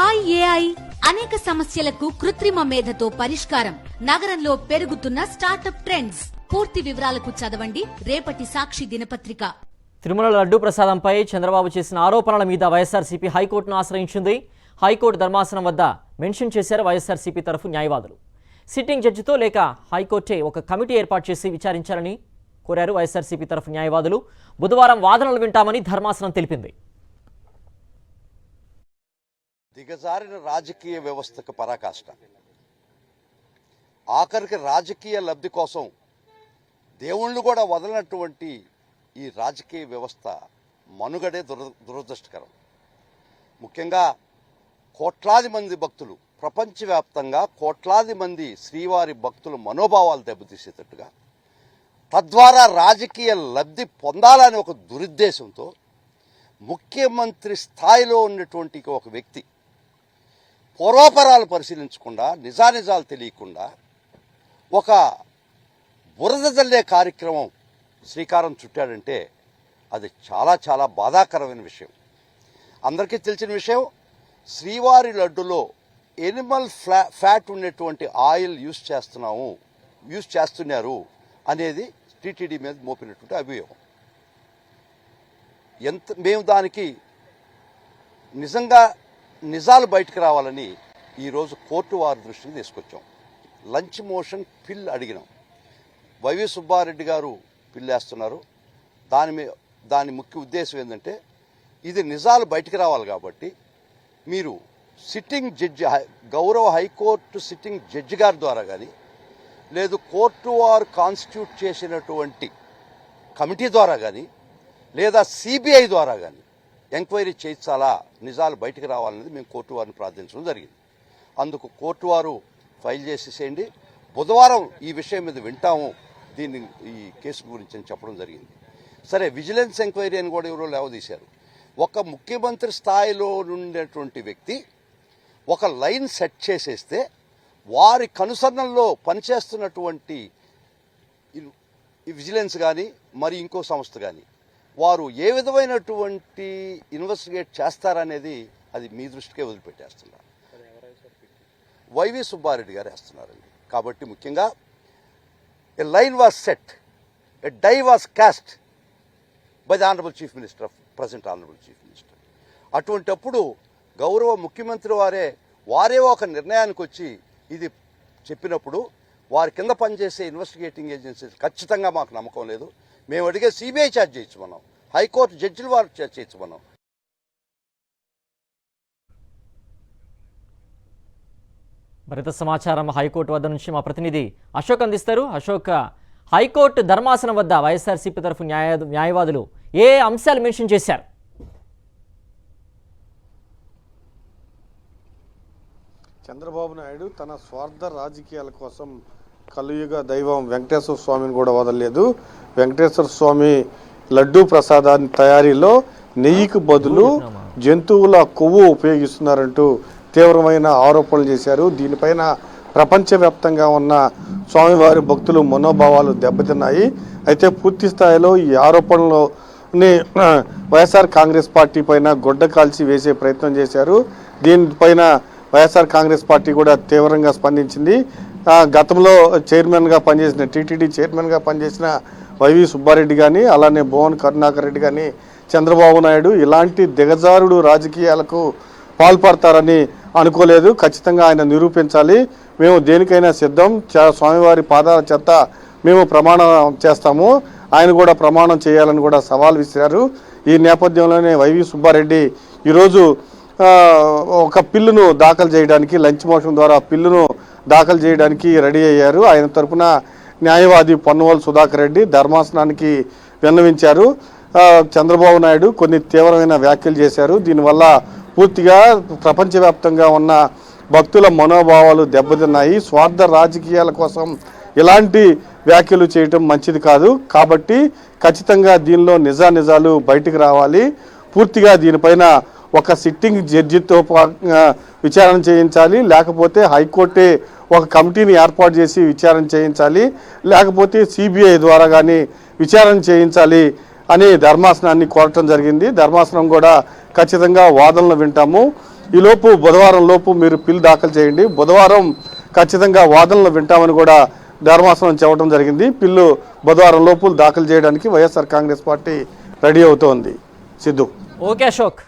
Hi AI అనేక సమస్యలకు కృత్రిమ మేధతో పరిష్కారం. నగరంలో పెరుగుతున్న స్టార్టప్ ట్రెండ్స్. పూర్తి వివరాలకు చదవండి రేపటి సాక్షి దినపత్రిక. తిరుమల లడ్డూ ప్రసాదంపై చంద్రబాబు చేసిన ఆరోపణల మీద వైఎస్ఆర్సీపీ హైకోర్టును ఆశ్రయించింది. హైకోర్టు ధర్మాసనం వద్ద మెన్షన్ చేశారు వైఎస్ఆర్సీపీ తరఫు న్యాయవాదులు. సిట్టింగ్ జడ్జితో లేక హైకోర్టే ఒక కమిటీ ఏర్పాటు చేసి విచారించాలని కోరారు వైఎస్ఆర్సీపీ తరఫు న్యాయవాదులు. బుధవారం వాదనలు వింటామని ధర్మాసనం తెలిపింది. దిగజారిన రాజకీయ వ్యవస్థకు పరాకాష్ట. ఆఖరికి రాజకీయ లబ్ధి కోసం దేవుళ్ళు కూడా వదలనటువంటి ఈ రాజకీయ వ్యవస్థ మనుగడే దురదృష్టకరం. ముఖ్యంగా కోట్లాది మంది భక్తులు, ప్రపంచవ్యాప్తంగా కోట్లాది మంది శ్రీవారి భక్తుల మనోభావాలు దెబ్బతీసేటట్టుగా, తద్వారా రాజకీయ లబ్ధి పొందాలని ఒక దురుద్దేశంతో ముఖ్యమంత్రి స్థాయిలో ఉన్నటువంటి ఒక వ్యక్తి పూర్వాపరాలు పరిశీలించకుండా, నిజానిజాలు తెలియకుండా ఒక బురద జల్లే కార్యక్రమం శ్రీకారం చుట్టాడంటే అది చాలా చాలా బాధాకరమైన విషయం. అందరికీ తెలిసిన విషయం, శ్రీవారి లడ్డులో ఎనిమల్ ఫ్యాట్ ఉన్నటువంటి ఆయిల్ యూజ్ చేస్తున్నారు అనేది టీటీడీ మీద మోపినటువంటి అభియోగం. మేము దానికి నిజాలు బయటకు రావాలని ఈరోజు కోర్టు వారి దృష్టికి తీసుకొచ్చాం. లంచ్ మోషన్ పిల్ అడిగినాం. వైవి సుబ్బారెడ్డి గారు పిల్లేస్తున్నారు. దాని ముఖ్య ఉద్దేశం ఏంటంటే, ఇది నిజాలు బయటకు రావాలి కాబట్టి మీరు సిట్టింగ్ జడ్జి, గౌరవ హైకోర్టు సిట్టింగ్ జడ్జి గారి ద్వారా కానీ, లేదు కోర్టు వారు కాన్స్టిట్యూట్ చేసినటువంటి కమిటీ ద్వారా కానీ, లేదా సిబిఐ ద్వారా కానీ ఎంక్వైరీ చేయించాలా, నిజాలు బయటకు రావాలనేది మేము కోర్టు వారిని ప్రార్థించడం జరిగింది. అందుకు కోర్టు వారు ఫైల్ చేసేసేయండి, బుధవారం ఈ విషయం మీద వింటాము ఈ కేసు గురించి అని చెప్పడం జరిగింది. సరే, విజిలెన్స్ ఎంక్వైరీ అని కూడా ఎవరో లేవదీశారు. ఒక ముఖ్యమంత్రి స్థాయిలో ఉండేటువంటి వ్యక్తి ఒక లైన్ సెట్ చేసేస్తే వారి కనుసరణల్లో పనిచేస్తున్నటువంటి విజిలెన్స్ కానీ మరి ఇంకో సంస్థ కానీ వారు ఏ విధమైనటువంటి ఇన్వెస్టిగేట్ చేస్తారనేది అది మీ దృష్టికే వదిలిపెట్టేస్తున్నారు. వైవి సుబ్బారెడ్డి గారు వేస్తున్నారండి. కాబట్టి ముఖ్యంగా a line was set, a die was cast by the Honorable Chief Minister of present Honorable Chief Minister. అటువంటప్పుడు గౌరవ ముఖ్యమంత్రి వారే ఒక నిర్ణయానికి వచ్చి ఇది చెప్పినప్పుడు వారి కింద పనిచేసే ఇన్వెస్టిగేటింగ్ ఏజెన్సీస్ ఖచ్చితంగా మాకు నమ్మకం లేదు. మేము అడిగే సిబిఐ ఛార్జ్ చేయించమన్నాం, హైకోర్టు జడ్జిల వారు ఛార్జ్ చేయించమన్నాం. మరింత సమాచారం హైకోర్టు వద్ద నుంచి మా ప్రతినిధి అశోక్ అందిస్తారు. అశోక్, హైకోర్టు ధర్మాసనం వద్ద వైఎస్ఆర్సీపీ తరఫు న్యాయవాదులు ఏ అంశాలు మెన్షన్ చేశారు? చంద్రబాబు నాయుడు తన స్వార్థ రాజకీయాల కోసం కలియుగ దైవం వెంకటేశ్వర స్వామిని కూడా వదలలేదు. వెంకటేశ్వర స్వామి లడ్డూ ప్రసాదాన్ని తయారీలో నెయ్యికి బదులు జంతువుల కొవ్వు ఉపయోగిస్తున్నారంటూ తీవ్రమైన ఆరోపణలు చేశారు. దీనిపైన ప్రపంచవ్యాప్తంగా ఉన్న స్వామివారి భక్తులు మనోభావాలు దెబ్బతిన్నాయి. అయితే పూర్తి స్థాయిలో ఈ ఆరోపణలని వైఎస్ఆర్ కాంగ్రెస్ పార్టీ పైన గొడ్డ కాల్చి వేసే ప్రయత్నం చేశారు. దీనిపైన వైఎస్ఆర్ కాంగ్రెస్ పార్టీ కూడా తీవ్రంగా స్పందించింది. గతంలో చైర్మన్గా పనిచేసిన, టీటీడీ చైర్మన్గా పనిచేసిన వైవి సుబ్బారెడ్డి కానీ, అలానే భువన్ కరుణాకర్ రెడ్డి కానీ, చంద్రబాబు నాయుడు ఇలాంటి దిగజారుడు రాజకీయాలకు పాల్పడతారని అనుకోలేదు. ఖచ్చితంగా ఆయన నిరూపించాలి. మేము దేనికైనా సిద్ధం, స్వామివారి పాదాల చెత్త మేము ప్రమాణం చేస్తాము, ఆయన కూడా ప్రమాణం చేయాలని కూడా సవాల్ విసిరారు. ఈ నేపథ్యంలోనే వైవి సుబ్బారెడ్డి ఈరోజు ఒక పిల్లును దాఖలు చేయడానికి, లంచ్ మోషన్ ద్వారా పిల్లును దాఖలు చేయడానికి రెడీ అయ్యారు. ఆయన తరఫున న్యాయవాది పొన్నవోలు సుధాకర్ రెడ్డి ధర్మాసనానికి విన్నవించారు. చంద్రబాబు నాయుడు కొన్ని తీవ్రమైన వ్యాఖ్యలు చేశారు. దీనివల్ల పూర్తిగా ప్రపంచవ్యాప్తంగా ఉన్న భక్తుల మనోభావాలు దెబ్బతిన్నాయి. స్వార్థ రాజకీయాల కోసం ఇలాంటి వ్యాఖ్యలు చేయటం మంచిది కాదు. కాబట్టి ఖచ్చితంగా దీనిలో నిజాలు బయటికి రావాలి. పూర్తిగా దీనిపైన ఒక సిట్టింగ్ జడ్జితో విచారణ చేయించాలి, లేకపోతే హైకోర్టే ఒక కమిటీని ఏర్పాటు చేసి విచారణ చేయించాలి, లేకపోతే సిబిఐ ద్వారా కానీ విచారణ చేయించాలి అని ధర్మాసనాన్ని కోరటం జరిగింది. ధర్మాసనం కూడా ఖచ్చితంగా వాదనలు వింటాము, ఈలోపు బుధవారం లోపు మీరు పిల్ దాఖలు చేయండి, బుధవారం ఖచ్చితంగా వాదనలు వింటామని కూడా ధర్మాసనం చెప్పడం జరిగింది. పిల్లు బుధవారం లోపు దాఖలు చేయడానికి వైఎస్ఆర్ కాంగ్రెస్ పార్టీ రెడీ అవుతోంది. సిద్ధు. ఓకే అశోక్.